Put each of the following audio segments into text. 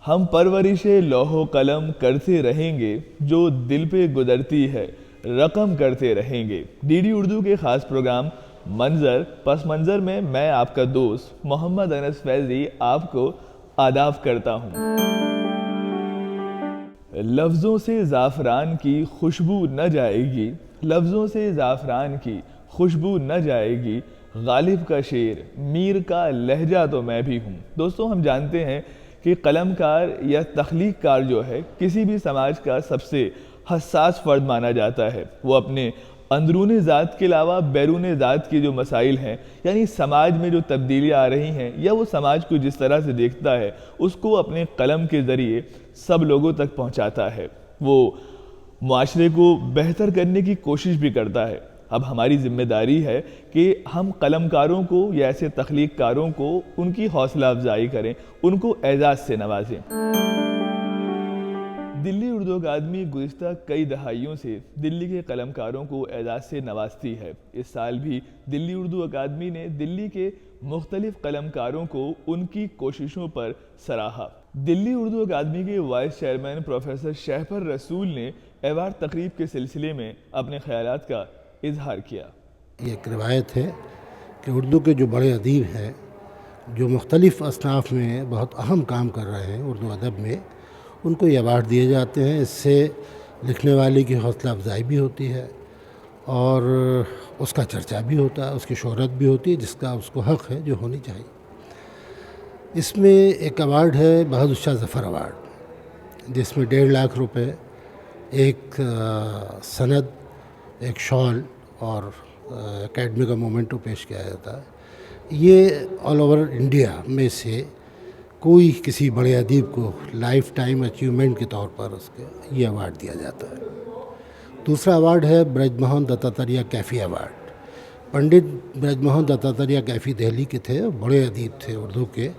हम परवरिशे लौहो कलम करते रहेंगे, जो दिल पे गुजरती है रकम करते रहेंगे। डीडी उर्दू के खास प्रोग्राम मंजर पस मंजर में मैं आपका दोस्त मोहम्मद अनस फैजी आपको आदाब करता हूँ। लफ्ज़ों से ज़ाफ़रान की खुशबू न जाएगी, लफ्ज़ों से ज़ाफ़रान की खुशबू न जाएगी, गालिब का शेर मीर का लहजा तो मैं भी हूँ। दोस्तों, हम जानते हैं कि कलमकार या तख्लीक़कार जो है किसी भी समाज का सबसे हसास फ़र्द माना जाता है। वो अपने अंदरूनी ज़ात के अलावा बैरून ज़ात की जो मसाइल हैं, यानी समाज में जो तब्दीलियाँ आ रही हैं या वो समाज को जिस तरह से देखता है उसको अपने कलम के ज़रिए सब लोगों तक पहुँचाता है। वो मुआशरे को बेहतर करने की कोशिश भी करता है। अब हमारी ज़िम्मेदारी है कि हम कलमकारों को या ऐसे तख्लीक़कारों को उनकी हौसला अफजाई करें, उनको एजाज़ से नवाजें। दिल्ली उर्दू अकादमी गुज़िश्ता कई दहाइयों से दिल्ली के कलमकारों को एजाज़ से नवाजती है। इस साल भी दिल्ली उर्दू अकादमी ने दिल्ली के मुख्तलिफ कलमकारों को उनकी कोशिशों पर सराहा। दिल्ली उर्दू अकादमी के वाइस चेयरमैन प्रोफेसर शहपर रसूल ने एवार्ड तकरीब के सिलसिले में अपने ख्यालात का इजहार किया। ये एक रिवायत है कि उर्दू के जो बड़े अदीब हैं, जो मुख्तलिफ़ असनाफ़ में बहुत अहम काम कर रहे हैं उर्दू अदब में, उनको ये अवार्ड दिए जाते हैं। इससे लिखने वाले की हौसला अफजाई भी होती है और उसका चर्चा भी होता है, उसकी शोहरत भी होती है, जिसका उसको हक़ है, जो होनी चाहिए। इसमें एक अवार्ड है बहादुर शाह ज़फ़र अवार्ड, जिसमें 1.5 लाख रुपए, एक सनद, एक शॉल और एकेडमी का मोमेंटो पेश किया जाता है। ये ऑल ओवर इंडिया में से कोई किसी बड़े अदीब को लाइफ टाइम अचीवमेंट के तौर पर उसके ये अवार्ड दिया जाता है। दूसरा अवार्ड है ब्रजमोहन दत्तात्रेय कैफ़ी अवार्ड। पंडित ब्रजमोहन दत्तात्रेय कैफ़ी दिल्ली के थे, बड़े अदीब थे उर्दू के,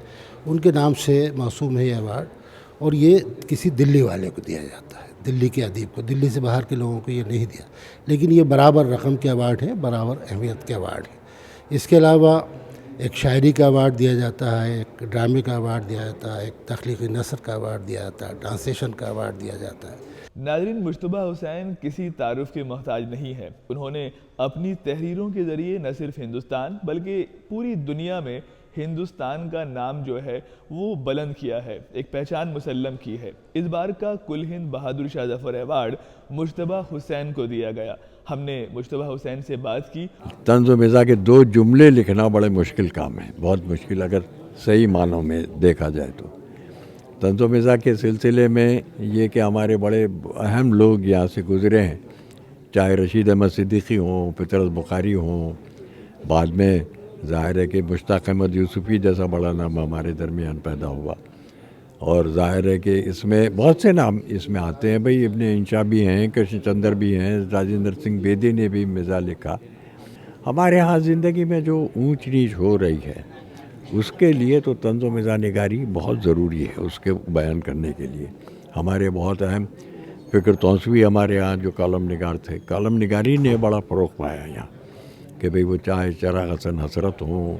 उनके नाम से मौसूम है ये अवार्ड और ये किसी दिल्ली वाले को दिया जाता है, दिल्ली के अदीब को। दिल्ली से बाहर के लोगों को ये नहीं दिया, लेकिन ये बराबर रकम के अवार्ड हैं, बराबर अहमियत के अवार्ड हैं। इसके अलावा एक शायरी का अवार्ड दिया जाता है, एक ड्रामे का अवार्ड दिया जाता है, एक तख्लीक़ी नसर का अवार्ड दिया जाता है, ट्रांसलेशन का अवार्ड दिया जाता है। नाज़रीन, मुश्तबा हुसैन किसी तारुफ के मोहताज नहीं है। उन्होंने अपनी तहरीरों के ज़रिए न सिर्फ हिंदुस्तान बल्कि पूरी दुनिया में हिंदुस्तान का नाम जो है वो बुलंद किया है, एक पहचान मुसल्लम की है। इस बार का कुल हिंद बहादुर शाह ज़फ़र अवार्ड मुश्तबा हुसैन को दिया गया। हमने मुश्तबा हुसैन से बात की। तंज़ो मिज़ा के 2 जुमले लिखना बड़े मुश्किल काम है, बहुत मुश्किल, अगर सही मानों में देखा जाए तो। तंज़ो मिज़ा के सिलसिले में ये कि हमारे बड़े अहम लोग यहाँ से गुज़रे हैं, चाहे रशीद अहमद सिद्दीकी हों, फितरत बुखारी हों, बाद में ज़ाहिर है कि मुश्ताक़ अहमद यूसुफ़ी जैसा बड़ा नाम हमारे दरमियान पैदा हुआ, और ज़ाहिर है कि इसमें बहुत से नाम इसमें आते हैं। भाई इब्ने इंशा भी हैं, कृष्णचंद्र भी हैं, राजेंद्र सिंह बेदी ने भी मिज़ा लिखा। हमारे यहाँ ज़िंदगी में जो ऊंच नीच हो रही है उसके लिए तो तंज़ो मिज़ा निगारी बहुत ज़रूरी है, उसके बयान करने के लिए। हमारे बहुत अहम फ़िक्र तौसवी हमारे यहाँ जो कॉलम निगार थे, कॉलम निगारी ने बड़ा फ़रोग़ पाया यहाँ कि भाई वो चाहे चिराग हसन हसरत हों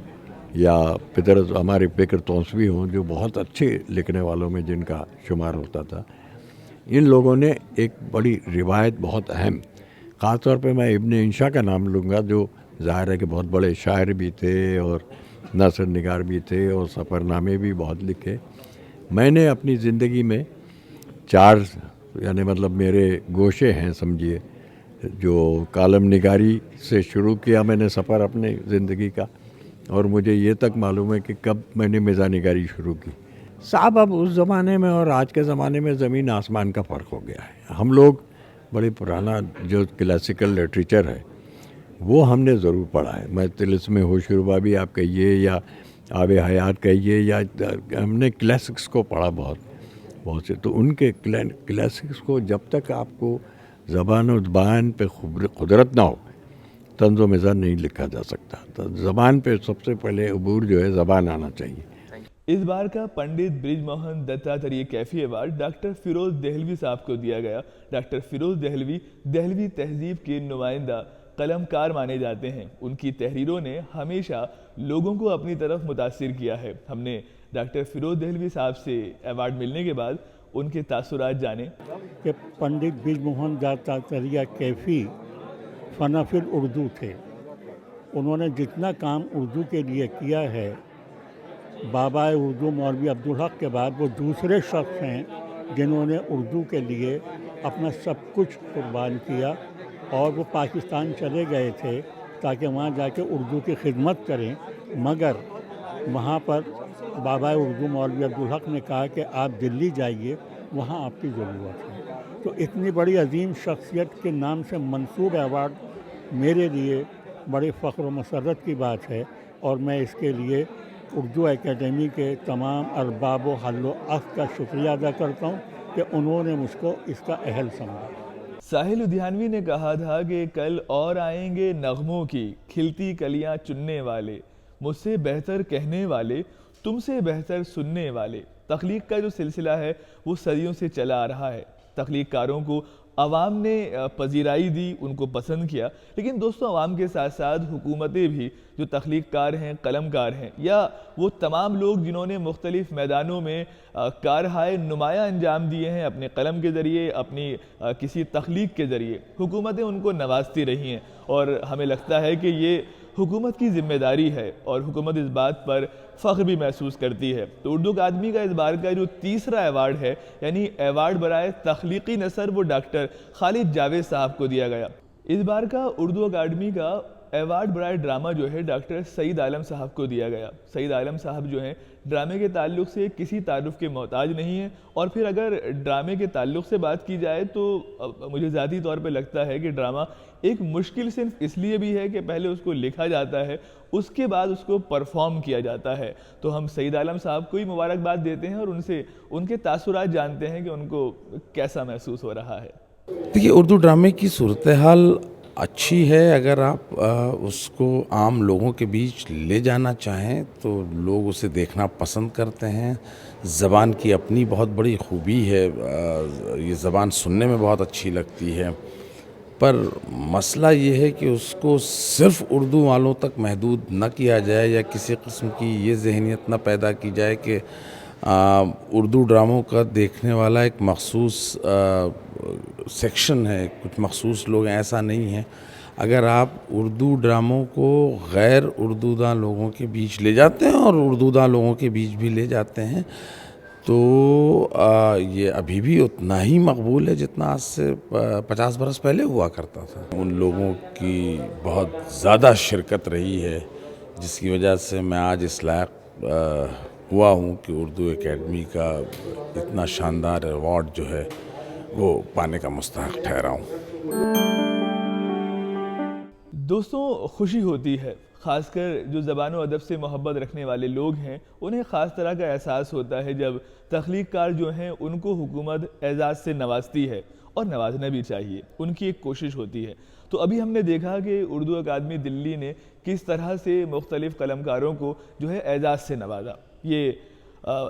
या फितरत हमारे फ़िक्र तौसवी हों, जो बहुत अच्छे लिखने वालों में जिनका शुमार होता था। इन लोगों ने एक बड़ी रिवायत बहुत अहम, ख़ास तौर पे मैं इब्ने इंशा का नाम लूँगा, जो ज़ाहिर है कि बहुत बड़े शायर भी थे और नसर निगार भी थे और सफ़रनामे भी बहुत लिखे। मैंने अपनी ज़िंदगी में 4 यानी मतलब मेरे गोशे हैं समझिए, जो कॉलम निगारी से शुरू किया मैंने सफ़र अपने ज़िंदगी का, और मुझे ये तक मालूम है कि कब मैंने मिज़ा निगारी शुरू की। साहब, अब उस ज़माने में और आज के ज़माने में ज़मीन आसमान का फ़र्क हो गया है। हम लोग बड़े पुराना जो क्लासिकल लिटरेचर है वो हमने ज़रूर पढ़ा है। मैं तिलिस्म होशरुबा भी आप कहिए या आबे हयात कहिए, या हमने क्लासिक्स को पढ़ा बहुत से। तो उनके क्लासिक्स को जब तक आपको ज़बान और ज़बान पे कुदरत ना हो, तंज़ो मिज़ा नहीं लिखा जा सकता। तो ज़बान पे सबसे पहले अबूर जो है ज़बान आना चाहिए। इस बार का पंडित ब्रिजमोहन दत्तात्रेय कैफ़ी अवार्ड डॉक्टर फिरोज़ दहलवी साहब को दिया गया। डॉक्टर फिरोज़ दहलवी दहलवी तहजीब के नुमाइंदा कलमकार माने जाते हैं। उनकी तहरीरों ने हमेशा लोगों को अपनी तरफ मुतासिर किया है। हमने डॉक्टर फिरोज दहलवी साहब से अवार्ड मिलने के बाद उनके तासुरात जाने। कि पंडित बिजमोहन दातात्रेय कैफ़ी फ़नाफिल उर्दू थे। उन्होंने जितना काम उर्दू के लिए किया है, बाबा उर्दू मौलवी अब्दुल हक के बाद वो दूसरे शख्स हैं जिन्होंने उर्दू के लिए अपना सब कुछ कुर्बान किया। और वो पाकिस्तान चले गए थे ताकि वहाँ जाके उर्दू की खिदमत करें, मगर वहाँ पर बाबा उर्दू मौलवी अब्दुल हक ने कहा कि आप दिल्ली जाइए, वहाँ आपकी ज़रूरत है। तो इतनी बड़ी अजीम शख्सियत के नाम से मंसूब अवार्ड मेरे लिए बड़े फ़ख्र व मसर्रत की बात है, और मैं इसके लिए उर्दू एकेडमी के तमाम अरबाब व हल्लो अक़्द का शुक्रिया अदा करता हूँ कि उन्होंने मुझको इसका अहल समझा। साहिल लुधियानवी ने कहा था कि कल और आएंगे नगमों की खिलती कलियां चुनने वाले, मुझसे बेहतर कहने वाले, तुमसे बेहतर सुनने वाले। तख्लीक का जो सिलसिला है वो सदियों से चला आ रहा है। तख्लीककारों को आवाम ने पजीराई दी, उनको पसंद किया, लेकिन दोस्तों आवाम के साथ साथ हुकूमतें भी जो तख्लीककार हैं, कलमकार हैं, या वो तमाम लोग जिन्होंने मुख्तलिफ़ मैदानों में कारहाय नुमाया अंजाम दिए हैं अपने कलम के ज़रिए, अपनी किसी तख्लीक के ज़रिए, हुकूमतें उनको नवाजती रही हैं। और हमें लगता है कि ये हुकूमत की ज़िम्मेदारी है और हुकूमत इस बात पर फ़ख्र भी महसूस करती है। तो उर्दू अकादमी का इस बार का जो तीसरा अवार्ड है, यानी अवार्ड बराए तख्लीकी नसर, वो डॉक्टर खालिद जावेद साहब को दिया गया। इस बार का उर्दू अकादमी का अवार्ड बराए ड्रामा जो है डॉक्टर सईद आलम साहब को दिया गया। सईद आलम साहब जो हैं ड्रामे के ताल्लुक़ से किसी तारुफ़ के मोहताज नहीं हैं, और फिर अगर ड्रामे के ताल्लुक़ से बात की जाए तो मुझे ज़ाती तौर पे लगता है कि ड्रामा एक मुश्किल सिर्फ इसलिए भी है कि पहले उसको लिखा जाता है, उसके बाद उसको परफॉर्म किया जाता है। तो हम सईद आलम साहब को ही मुबारकबाद देते हैं और उनसे उनके तासुरात जानते हैं कि उनको कैसा महसूस हो रहा है। देखिए, उर्दू ड्रामे की सूरत हाल अच्छी है। अगर आप उसको आम लोगों के बीच ले जाना चाहें तो लोग उसे देखना पसंद करते हैं। ज़बान की अपनी बहुत बड़ी खूबी है, ये ज़बान सुनने में बहुत अच्छी लगती है, पर मसला ये है कि उसको सिर्फ़ उर्दू वालों तक महदूद न किया जाए, या किसी किस्म की ये जहनीत न पैदा की जाए कि उर्दू ड्रामों का देखने वाला एक मखसूस सेक्शन है, कुछ मखसूस लोग हैं, ऐसा नहीं है। अगर आप उर्दू ड्रामों को गैर उर्दूदा लोगों के बीच ले जाते हैं और उर्दूदा लोगों के बीच भी ले जाते हैं तो ये अभी भी उतना ही मकबूल है जितना आज से 50 बरस पहले हुआ करता था। उन लोगों की बहुत ज़्यादा शिरकत रही है जिसकी वजह से मैं आज इस लायक हुआ हूँ कि उर्दू एकेडमी का इतना शानदार अवार्ड जो है वो पाने का मुस्तहक ठहरा हूँ। दोस्तों, खुशी होती है, ख़ासकर जो ज़बान व अदब से मोहब्बत रखने वाले लोग हैं उन्हें ख़ास तरह का एहसास होता है जब तख्लीककार जो हैं उनको हुकूमत एजाज़ से नवाजती है, और नवाजना भी चाहिए, उनकी एक कोशिश होती है। तो अभी हमने देखा कि उर्दू अकादमी दिल्ली ने किस तरह से मुख्तलिफ़ कलमकारों को जो है एजाज़ से नवाजा, ये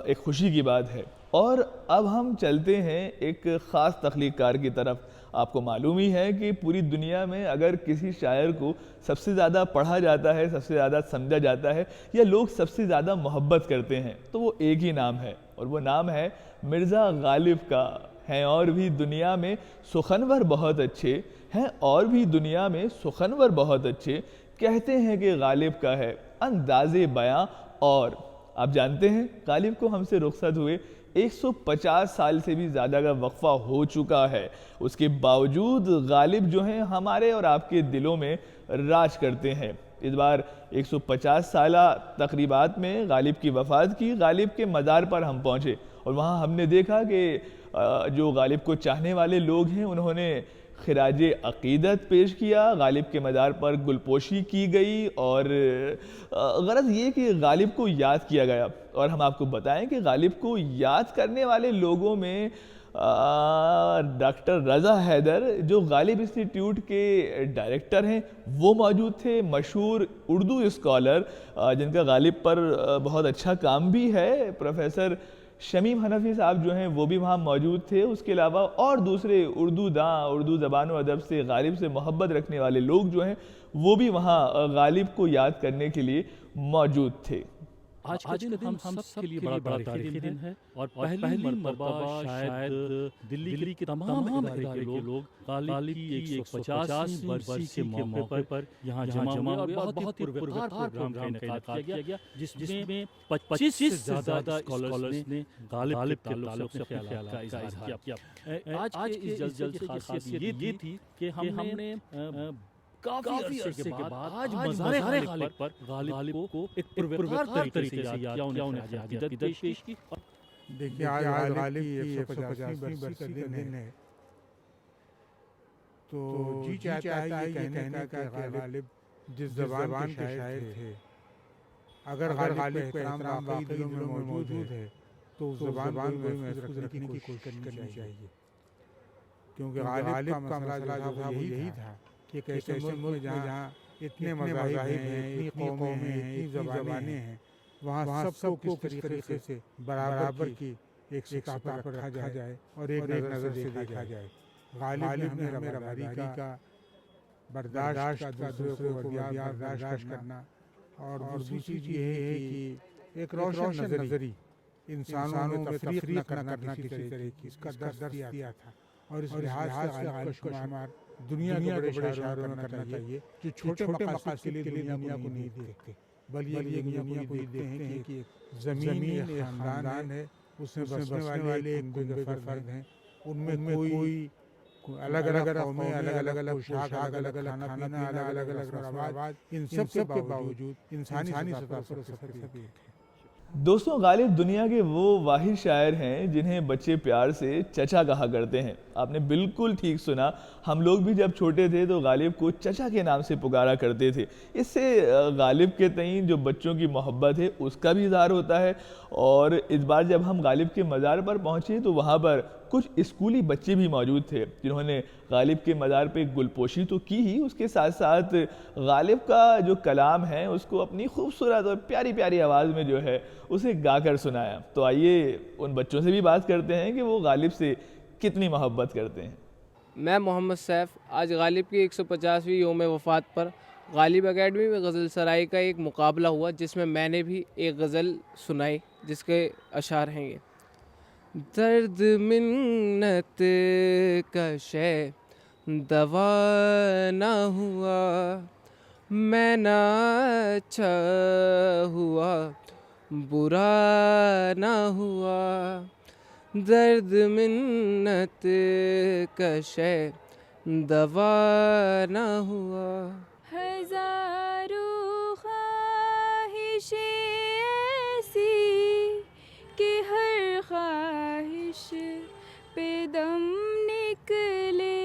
एक खुशी की बात है। और अब हम चलते हैं एक ख़ास तख्लीककार की तरफ। आपको मालूम ही है कि पूरी दुनिया में अगर किसी शायर को सबसे ज़्यादा पढ़ा जाता है, सबसे ज़्यादा समझा जाता है, या लोग सबसे ज़्यादा मोहब्बत करते हैं, तो वो एक ही नाम है, और वो नाम है मिर्ज़ा गालिब का। हैं और भी दुनिया में सुखनवर बहुत अच्छे, हैं और भी दुनिया में सुखनवर बहुत अच्छे, कहते हैं कि गालिब का है अंदाज़े बयां। और आप जानते हैं गालिब को हमसे रुखसत हुए 150 साल से भी ज़्यादा का वक्फा हो चुका है। उसके बावजूद गालिब जो हैं हमारे और आपके दिलों में राज करते हैं। इस बार 150 साला तकरीबात में गालिब की वफ़ात की, गालिब के मज़ार पर हम पहुँचे और वहाँ हमने देखा कि जो गालिब को चाहने वाले लोग हैं उन्होंने खिराज अक़ीदत पेश किया, गालिब के मज़ार पर गुलपोशी की गई, और गरज ये कि गालिब को याद किया गया। और हम आपको बताएं कि गालिब को याद करने वाले लोगों में डॉक्टर रज़ा हैदर, जो गालिब इंस्टीट्यूट के डायरेक्टर हैं, वो मौजूद थे। मशहूर उर्दू स्कॉलर जिनका गालिब पर बहुत अच्छा काम भी है, प्रोफेसर शमीम हनफी साहब जो हैं वो भी वहाँ मौजूद थे। उसके अलावा और दूसरे उर्दू दां, उर्दू ज़बान व अदब से गालिब से मोहब्बत रखने वाले लोग जो हैं वो भी वहाँ गालिब को याद करने के लिए मौजूद थे। आज का दिन हम सब के लिए बड़ा तारीखी दिन है और पहली मर्तबा शायद दिल्ली के तमाम इदारे के लोग गालिब की 150वीं बरसी के मौके पर यहाँ जमा हुए और बहुत ही पुरस्कार प्रोग्राम का इनेकाद किया गया जिसमें 25 से ज़्यादा स्कॉलर्स ने गालिब के ताल्लुक से अपने ख्याल का इज़हार किया। आज के इस जलसे की खासियत ये थी कि हमने काफी अरसे के बाद आज मज़ार गालिब पर गालिब को एक पुरस्कार तरीके से याद किया, उन्हें अकीदत पेश की। देखिए आज गालिब की 150वीं बरसी का दिन है, तो जी चाहता है ये कहने का कि गालिब जिस ज़बान के शायर थे, अगर गालिब का एहतराम वाकई दिलों में मौजूद है तो उस ज़बान को महफूज रखने की कोशिश करनी चाहिए, क्योंकि गालिब का मसला जो था वो यही था कि एक ऐसे मुल्क जहाँ इतने मज़ाहिब हैं, इतनी कौमें हैं, इतनी ज़बानें हैं, वहाँ सबको किस तरीके से बराबर की एक सतह पर रखा जाए और एक नज़र से देखा जाए। गालिब ने हमें रवारी का बर्दाश्त का दूसरे को बर्दाश्त करना, और दूसरी चीज़ ये है कि एक रोशन नज़री इंसानों में तफरीक न करना किसी तरह की, इसका दर्स दिया था। और इस लिहाज से गालिब का शुमार दुनिया के बड़े शायरों में करना चाहिए जो छोटे मकासद के लिए दुनिया को नहीं देखते, बल्कि ये दुनिया को देखते हैं कि ज़मीन एक ख़ानदान है, उसमें बसने वाले एक फ़र्द हैं, उनमें कोई अलग अलग कौमें, अलग अलग पोशाक, अलग अलग खाना पीना, अलग अलग रवाज, इन सब के बावजूद इंसानी सतह पर सब एक है। दोस्तों, गालिब दुनिया के वो वाहिद शायर हैं जिन्हें बच्चे प्यार से चचा कहा करते हैं। आपने बिल्कुल ठीक सुना, हम लोग भी जब छोटे थे तो गालिब को चचा के नाम से पुकारा करते थे। इससे गालिब के तईं जो बच्चों की मोहब्बत है उसका भी इज़हार होता है। और इस बार जब हम गालिब के मज़ार पर पहुँचे तो वहाँ पर कुछ स्कूली बच्चे भी मौजूद थे जिन्होंने गालिब के मज़ार पे गुलपोशी तो की ही, उसके साथ साथ गालिब का जो कलाम है उसको अपनी खूबसूरत और प्यारी प्यारी आवाज़ में जो है उसे गाकर सुनाया। तो आइए उन बच्चों से भी बात करते हैं कि वो गालिब से कितनी मोहब्बत करते हैं। मैं मोहम्मद सैफ, आज गालिब की 150वीं यौम वफ़ात पर गालिब एकेडमी में गज़ल सराई का एक मुकाबला हुआ जिसमें मैंने भी एक गज़ल सुनाई जिसके अशार हैं ये। दर्द मिन्नत का शे दवा ना हुआ, मैं ना अच्छा हुआ बुरा ना हुआ, दर्द मिन्नत का शे दवा ना हुआ। हज़ारों ख्वाहिशें ऐसी कि हर ख्वाहिश पे दम निकले,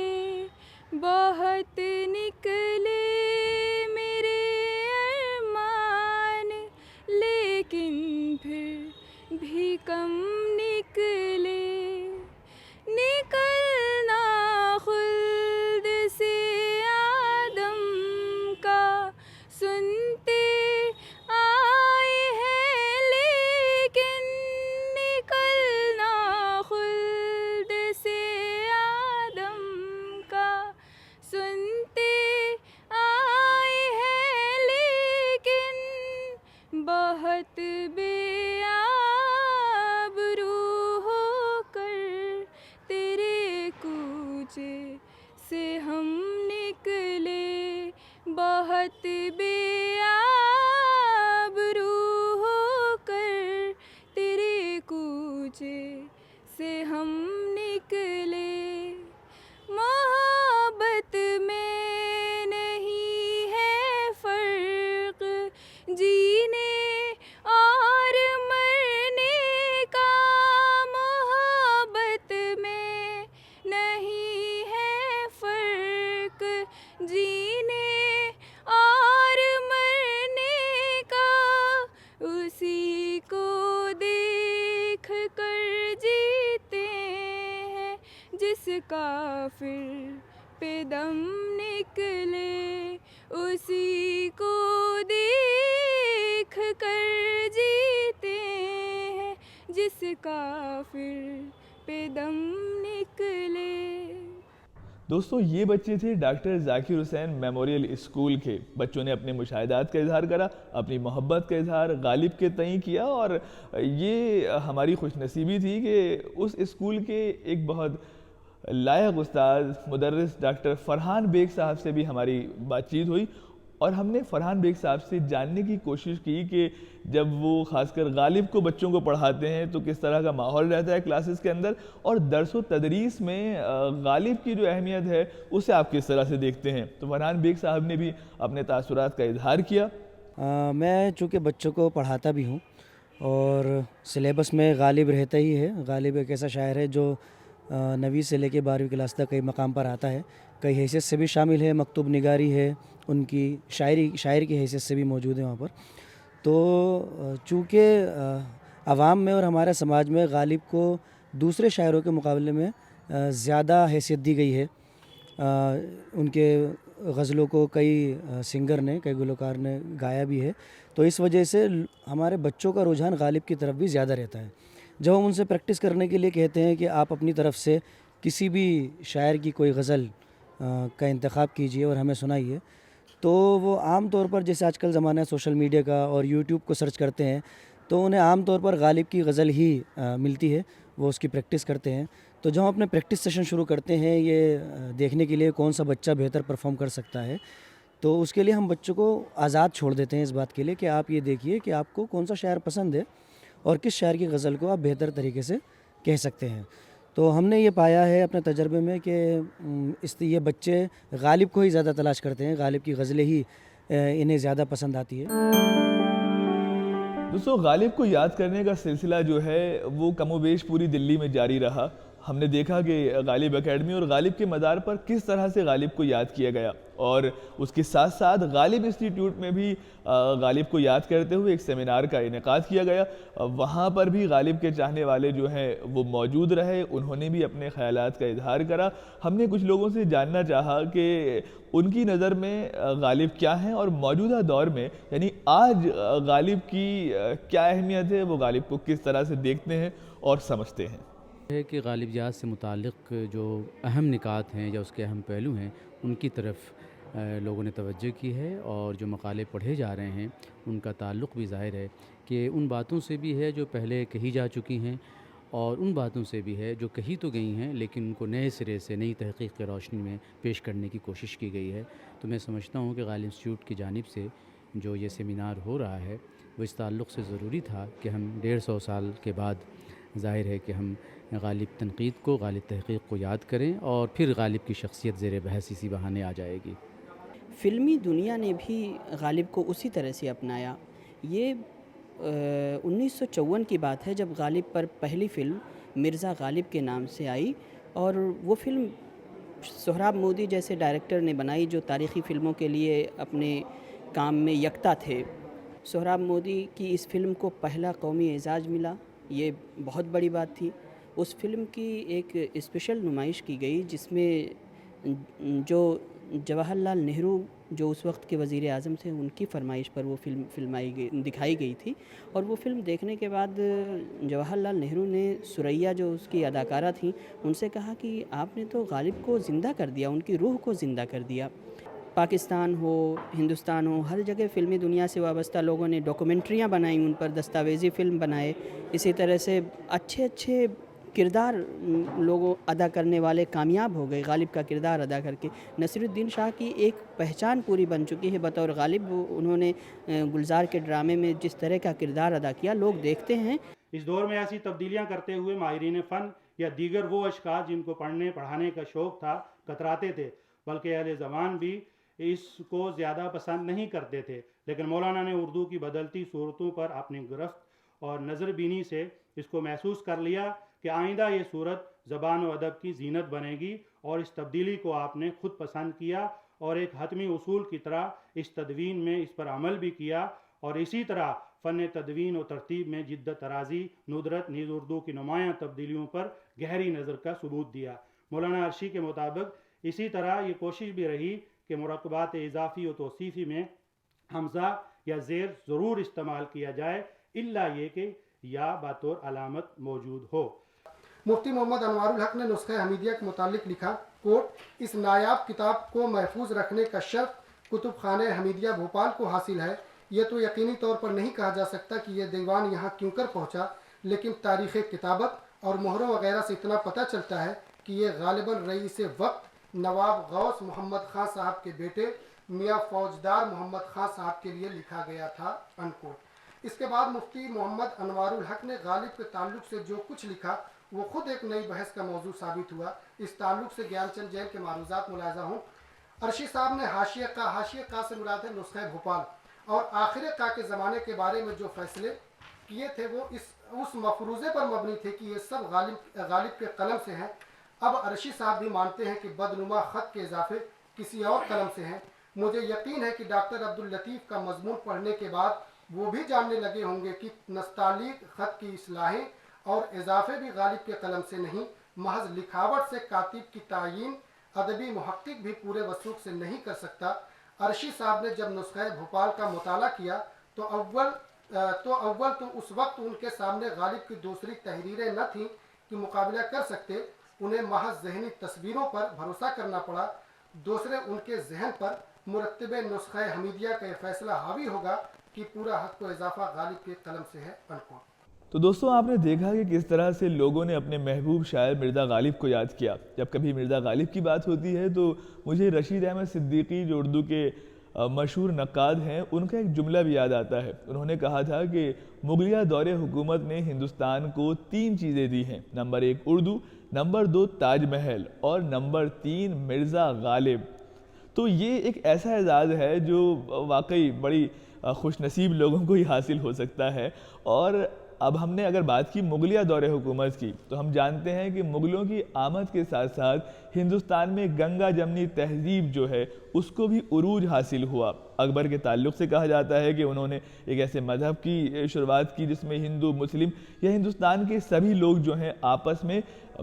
बहुत निकले मेरे अरमान, लेकिन फिर भी कम निकले। निकलना खुल्द से आदम का सुनते आए हैं, लेकिन निकलना खुल्द से आदम का सुनते आए हैं, लेकिन बहुत बेआबरू होकर तेरे कूचे से हम निकले, बहुत बेआबरू होकर तेरे कूचे से हम निकले। मोहब्बत में नहीं है फ़र्क जीने और मरने का, मोहब्बत में नहीं है फ़र्क जीने और मरने का, उसी को देख कर जीते हैं जिसका फिर पे दम निकले, उसी को देख कर जीते हैं जिसका फिर पे दम निकले। दोस्तों ये बच्चे थे doctor Zakir Hussain memorial school के। बच्चों ने अपने मुशाहिदात का इजहार करा, अपनी मोहब्बत का इजहार गालिब के तई किया, और ये हमारी खुशनसीबी थी कि उस स्कूल के एक बहुत लायक उस्ताद मुदर्रिस डॉक्टर फरहान बेग साहब से भी हमारी बातचीत हुई, और हमने फरहान बेग साहब से जानने की कोशिश की कि जब वो ख़ासकर गालिब को बच्चों को पढ़ाते हैं तो किस तरह का माहौल रहता है क्लासेस के अंदर, और दरस व तदरीस में गालिब की जो अहमियत है उसे आप किस तरह से देखते हैं। तो फरहान बेग साहब ने भी अपने तासुरात का इजहार किया। मैं चूँकि बच्चों को पढ़ाता भी हूँ और सिलेबस में गालिब रहता ही है। गालिब एक ऐसा शायर है जो 9वीं से लेकर 12वीं क्लास तक कई मकाम पर आता है, कई हैसियत से भी शामिल है, मकतूब निगारी है, उनकी शायर की हैसियत से भी मौजूद है वहाँ पर। तो चूँकि आवाम में और हमारे समाज में गालिब को दूसरे शायरों के मुकाबले में ज़्यादा हैसियत दी गई है। उनके गज़लों को कई सिंगर ने, कई गुलकार ने गाया भी है, तो इस वजह से हमारे बच्चों का रुझान गालिब की तरफ भी ज़्यादा रहता है। जब हम उनसे प्रैक्टिस करने के लिए कहते हैं कि आप अपनी तरफ से किसी भी शायर की कोई गज़ल का इंतखाब कीजिए और हमें सुनाइए, तो वो आम तौर पर, जैसे आजकल ज़माना है सोशल मीडिया का और यूट्यूब को सर्च करते हैं, तो उन्हें आम तौर पर गालिब की गज़ल ही मिलती है, वो उसकी प्रैक्टिस करते हैं। तो जब हम अपने प्रैक्टिस सेशन शुरू करते हैं ये देखने के लिए कौन सा बच्चा बेहतर परफॉर्म कर सकता है, तो उसके लिए हम बच्चों को आज़ाद छोड़ देते हैं इस बात के लिए कि आप ये देखिए कि आपको कौन सा शायर पसंद है और किस शायर की गज़ल को आप बेहतर तरीके से कह सकते हैं। तो हमने ये पाया है अपने तजर्बे में कि ये बच्चे गालिब को ही ज़्यादा तलाश करते हैं, गालिब की गज़लें ही इन्हें ज़्यादा पसंद आती है। दोस्तों गालिब को याद करने का सिलसिला जो है वो कमोबेश पूरी दिल्ली में जारी रहा। हमने देखा कि गालिब एकेडमी और गालिब के मदार पर किस तरह से गालिब को याद किया गया, और उसके साथ साथ गालिब इंस्टीट्यूट में भी गालिब को याद करते हुए एक सेमिनार का इनेकाद किया गया। वहाँ पर भी गालिब के चाहने वाले जो हैं वो मौजूद रहे, उन्होंने भी अपने ख़यालात का इजहार करा। हमने कुछ लोगों से जानना चाहा कि उनकी नज़र में गालिब क्या हैं और मौजूदा दौर में यानी आज गालिब की क्या अहमियत है, वो गालिब को किस तरह से देखते हैं और समझते हैं। है कि गालिब याद से मुताल्लिक़ जो अहम निकात हैं या उसके अहम पहलू हैं उनकी तरफ लोगों ने तवज्जो की है, और जो मकाले पढ़े जा रहे हैं उनका ताल्लुक़ भी ज़ाहिर है कि उन बातों से भी है जो पहले कही जा चुकी हैं, और उन बातों से भी है जो कही तो गई हैं लेकिन उनको नए सिरे से नई तहक़ीक़ की रोशनी में पेश करने की कोशिश की गई है। तो मैं समझता हूँ कि गालिब इंस्टीट्यूट की जानिब से जो ये सेमिनार हो रहा है वो इस ताल्लुक़ से ज़रूरी था कि हम 150 साल के बाद ज़ाहिर है कि हम गालिब तनक़ीद को, गालिब तहक़ीक़ को याद करें, और फिर गालिब की शख्सियत ज़ेर बहस इसी बहाने आ जाएगी। फ़िल्मी दुनिया ने भी गालिब को उसी तरह से अपनाया। ये 1954 की बात है जब गालिब पर पहली फ़िल्म मिर्ज़ा गालिब के नाम से आई, और वो फ़िल्म सोहराब मोदी जैसे डायरेक्टर ने बनाई जो तारीख़ी फ़िल्मों के लिए अपने काम में यकता थे। सोहराब मोदी की इस फ़िल्म को पहला कौमी एजाज़ मिला, ये बहुत बड़ी बात थी। उस फ़िल्म की एक स्पेशल नुमाइश की गई जिसमें जो जवाहरलाल नेहरू जो उस वक्त के वज़ीर आज़म थे उनकी फरमाइश पर वो फ़िल्म दिखाई गई थी, और वो फ़िल्म देखने के बाद जवाहरलाल नेहरू ने सुरैया जो उसकी अदाकारा थी उनसे कहा कि आपने तो गालिब को ज़िंदा कर दिया, उनकी रूह को ज़िंदा कर दिया। पाकिस्तान हो, हिंदुस्तान हो, हर जगह फ़िल्मी दुनिया से वाबस्ता लोगों ने डॉक्यूमेंट्रियाँ बनाई, उन पर दस्तावेज़ी फ़िल्म बनाए। इसी तरह से अच्छे अच्छे किरदार लोगों अदा करने वाले कामयाब हो गए गालिब का किरदार अदा करके। नसीरुद्दीन शाह की एक पहचान पूरी बन चुकी है बतौर गालिब। उन्होंने गुलजार के ड्रामे में जिस तरह का किरदार अदा किया लोग देखते हैं। इस दौर में ऐसी तब्दीलियां करते हुए माहिरीन फ़न या दीगर वो अशख़ास जिनको पढ़ने पढ़ाने का शौक़ था कतराते थे, बल्कि अहले ज़बान भी इसको ज़्यादा पसंद नहीं करते थे। लेकिन मौलाना ने उर्दू की बदलती सूरतों पर अपनी गिरफ्त और नज़र बीनी से इसको महसूस कर लिया कि आइंदा ये सूरत ज़बान व अदब की जीनत बनेगी, और इस तब्दीली को आपने ख़ुद पसंद किया और एक हतमी उसूल की तरह इस तदवीन में इस पर अमल भी किया, और इसी तरह फ़न तदवीन और तरतीब में जिद्दत तराज़ी नुदरत नीज़ उर्दू की नुमायाँ तब्दीलियों पर गहरी नज़र का सबूत दिया। मौलाना अर्शी के मुताबिक इसी तरह ये कोशिश भी रही कि मुरक्कबात इजाफ़ी और तौसीफ़ी में हमज़ा या ज़ेर ज़रूर इस्तेमाल किया जाए, इल्ला ये कि या बतौर अलामत मौजूद हो। मुफ्ती मोहम्मद अनवारुल हक ने नुस्ख़ा हमीदिया के मुतालिक लिखा कोट इस नायाब किताब को महफूज रखने का शर्फ कुतुब खाने हमीदिया भोपाल को हासिल है। ये तो यकीनी तौर पर नहीं कहा जा सकता कि ये दीवान यहाँ क्यों कर पहुँचा, लेकिन तारीख़ किताबत और मोहरों वगैरह से इतना पता चलता है कि ये गालिबन रईस वक्त नवाब गौस मोहम्मद खां साहब के बेटे मियाँ फौजदार मोहम्मद खां साहब के लिए लिखा गया था, अनकोट। इसके बाद मुफ्ती मोहम्मद अनवारुल हक ने गालिब के ताल्लुक से जो कुछ लिखा वो खुद एक नई बहस का मौजू साबित हुआ। इस ताल्लुक से ज्ञानचंद जैन के मारूजात मुलाजा हूँ। अर्शी साहब ने हाशिया का से मुराद है नुस्खे भोपाल और आखिर का के ज़माने के बारे में जो फैसले किए थे वो उस मफरूज़े पर मबनी थे कि ये सब गालिब के कलम से हैं। अब अर्शी साहब भी मानते हैं कि बदनुमा ख़त के इजाफे किसी और कलम से हैं। मुझे यकीन है कि डॉक्टर अब्दुल लतीफ़ का मजमून पढ़ने के बाद वो भी जानने लगे होंगे कि नस्तालीक ख़त की इस्लाहें और इजाफे भी गालिब के कलम से नहीं, महज लिखावट से कातिब की तायीन अदबी मुहक्किक भी पूरे वसूख से नहीं कर सकता। अर्शी साहब ने जब नुस्खे भोपाल का मुताला किया तो अव्वल तो उस वक्त उनके सामने गालिब की दूसरी तहरीरें न थीं कि मुकाबला कर सकते, उन्हें महज जहनी तस्वीरों पर भरोसा करना पड़ा। दूसरे उनके जहन पर मुरत्तबे नुस्खे हमीदिया का फैसला हावी होगा कि पूरा हक व इजाफा गालिब के कलम से है, अनकोट। तो दोस्तों आपने देखा कि किस तरह से लोगों ने अपने महबूब शायर मिर्ज़ा गालिब को याद किया। जब कभी मिर्ज़ा गालिब की बात होती है तो मुझे रशीद अहमद सिद्दीकी जो उर्दू के मशहूर नक्काद हैं उनका एक जुमला भी याद आता है। उन्होंने कहा था कि मुगलिया दौरे हुकूमत ने हिंदुस्तान को 3 चीज़ें दी हैं, नंबर 1 उर्दू, नंबर 2 ताजमहल और नंबर 3 मिर्ज़ा गालिब। तो ये एक ऐसा एजाज़ है जो वाकई बड़ी खुशनसीब लोगों को ही हासिल हो सकता है। और अब हमने अगर बात की मुगलिया दौरे हुकूमत की तो हम जानते हैं कि मुग़लों की आमद के साथ साथ हिंदुस्तान में गंगा जमनी तहज़ीब जो है उसको भी उरूज हासिल हुआ। अकबर के ताल्लुक़ से कहा जाता है कि उन्होंने एक ऐसे मज़हब की शुरुआत की जिसमें हिंदू मुस्लिम या हिंदुस्तान के सभी लोग जो हैं आपस में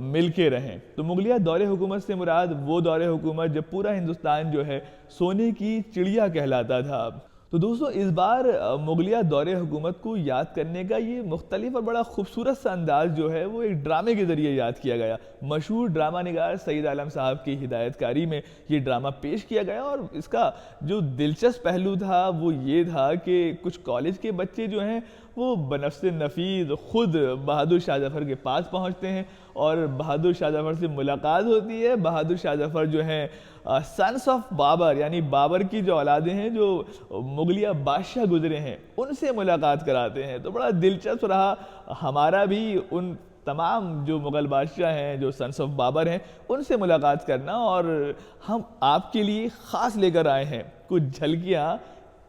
मिल के रहें। तो मुगलिया दौरे हुकूमत से मुराद वो दौरे हुकूमत जब पूरा हिंदुस्तान जो है सोने की चिड़िया कहलाता था। तो दोस्तों इस बार मुगलिया दौरे हुकूमत को याद करने का ये मुख्तलिफ और बड़ा खूबसूरत सा अंदाज़ जो है वो एक ड्रामे के ज़रिए याद किया गया। मशहूर ड्रामा निगार सईद आलम साहब की हिदायतकारी में ये ड्रामा पेश किया गया और इसका जो दिलचस्प पहलू था वो ये था कि कुछ कॉलेज के बच्चे जो हैं वो बनफ्से नफीस खुद बहादुर शाह जफ़र के पास पहुंचते हैं और बहादुर शाह जफ़र से मुलाकात होती है। बहादुर शाह जफ़र जो हैं सन्स ऑफ बाबर यानी बाबर की जो औलादें हैं जो मुगलिया बादशाह गुजरे हैं उनसे मुलाकात कराते हैं। तो बड़ा दिलचस्प रहा हमारा भी उन तमाम जो मुग़ल बादशाह हैं जो सन्स ऑफ बाबर हैं उनसे मुलाकात करना, और हम आपके लिए ख़ास लेकर आए हैं कुछ झलकियाँ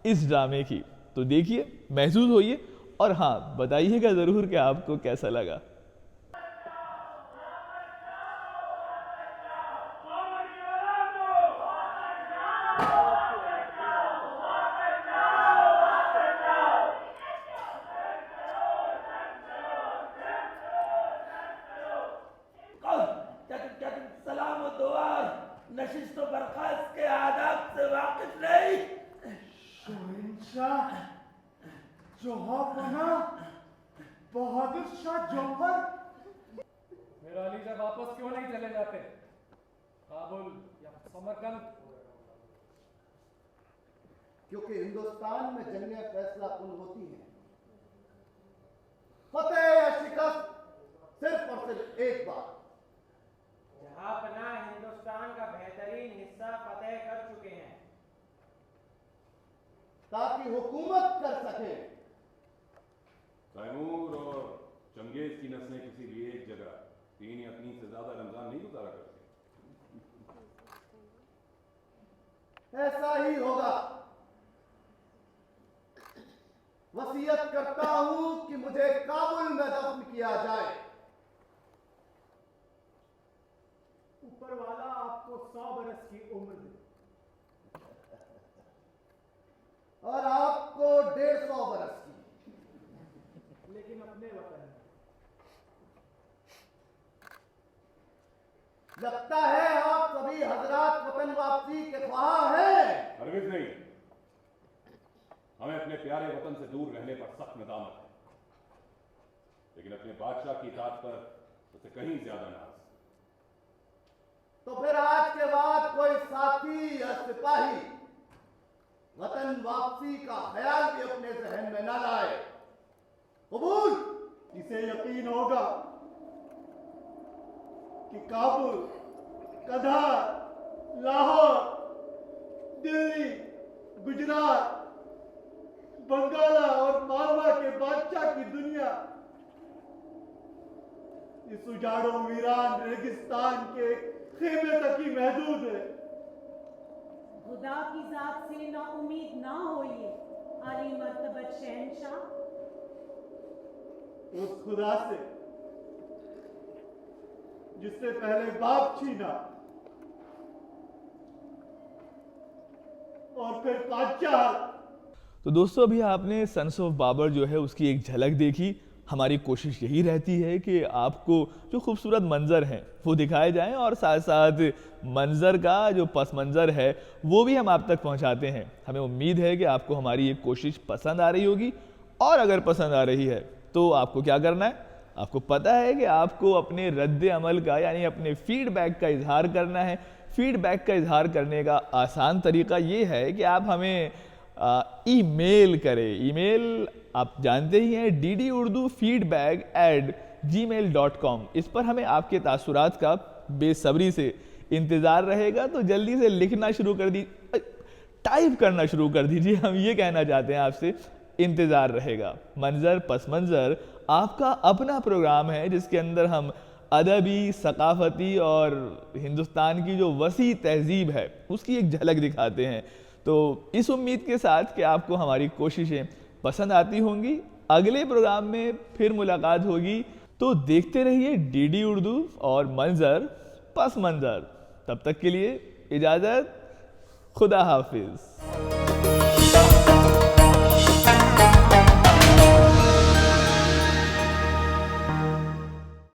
इस ड्रामे की। तो देखिए, महसूस होइए और हाँ बताइएगा ज़रूर कि आपको कैसा लगा। बहादुर शाह जौहर मेरा अली से वापस क्यों नहीं चले जाते काबुल या समरकंद? क्योंकि हिंदुस्तान में जंगें फैसला कुन होती हैं। फतेह या शिकस्त सिर्फ और सिर्फ एक बार। जहां पना हिंदुस्तान का बेहतरीन हिस्सा फतेह कर चुके हैं ताकि हुकूमत कर सके। तैमूर और चंगेज की नस्लें किसी भी एक जगह 3 या 3 से ज्यादा रमजान नहीं गुजारा करती। ऐसा ही होगा। वसीयत करता हूं कि मुझे काबुल में दफन किया जाए। ऊपर वाला आपको 100 बरस की उम्र दे और आपको 150 बरस की, लेकिन अपने वतन में। लगता है आप सभी हजरात वतन वापसी के ख्वाह हैं। हरगिज़ नहीं, हमें अपने प्यारे वतन से दूर रहने पर सख्त नदामत है, लेकिन अपने बादशाह की इताअत पर उसे कहीं ज्यादा नाज। तो फिर आज साथी या सिपाही वतन वापसी का ख्याल भी अपने जहन में न लाए। कबूल। इसे यकीन होगा कि काबुल, कधार, लाहौर, दिल्ली, गुजरात, बंगाला और मालवा के बादशाह की दुनिया इस उजाड़ों वीरान रेगिस्तान के खेमे तक ही महदूद है। खुदा की जात से ना उम्मीद ना होइए आली मर्तबत शहंशाह। उस खुदा से जिससे पहले बाप छीना और फिर बादशाह। तो दोस्तों अभी आपने सन्स ऑफ बाबर जो है उसकी एक झलक देखी। हमारी कोशिश यही रहती है कि आपको जो खूबसूरत मंज़र हैं वो दिखाए जाएं और साथ साथ मंज़र का जो पस मंज़र है वो भी हम आप तक पहुंचाते हैं। हमें उम्मीद है कि आपको हमारी ये कोशिश पसंद आ रही होगी, और अगर पसंद आ रही है तो आपको क्या करना है, आपको पता है कि आपको अपने रद्द अमल का यानी अपने फीडबैक का इजहार करना है। फीडबैक का इजहार करने का आसान तरीका ये है कि आप हमें ईमेल करें। ईमेल आप जानते ही हैं ddurdufeedback@gmail.com। इस पर हमें आपके तासुरात का बेसब्री से इंतज़ार रहेगा। तो जल्दी से लिखना शुरू कर दीजिए, टाइप करना शुरू कर दीजिए। हम ये कहना चाहते हैं आपसे, इंतज़ार रहेगा। मंज़र पस मंज़र आपका अपना प्रोग्राम है जिसके अंदर हम अदबी, सकाफ़ती और हिंदुस्तान की जो वसी तहज़ीब है उसकी एक झलक दिखाते हैं। तो इस उम्मीद के साथ कि आपको हमारी कोशिशें पसंद आती होंगी, अगले प्रोग्राम में फिर मुलाकात होगी। तो देखते रहिए डीडी उर्दू और मंज़र पस मंज़र। तब तक के लिए इजाज़त, खुदा हाफिज़।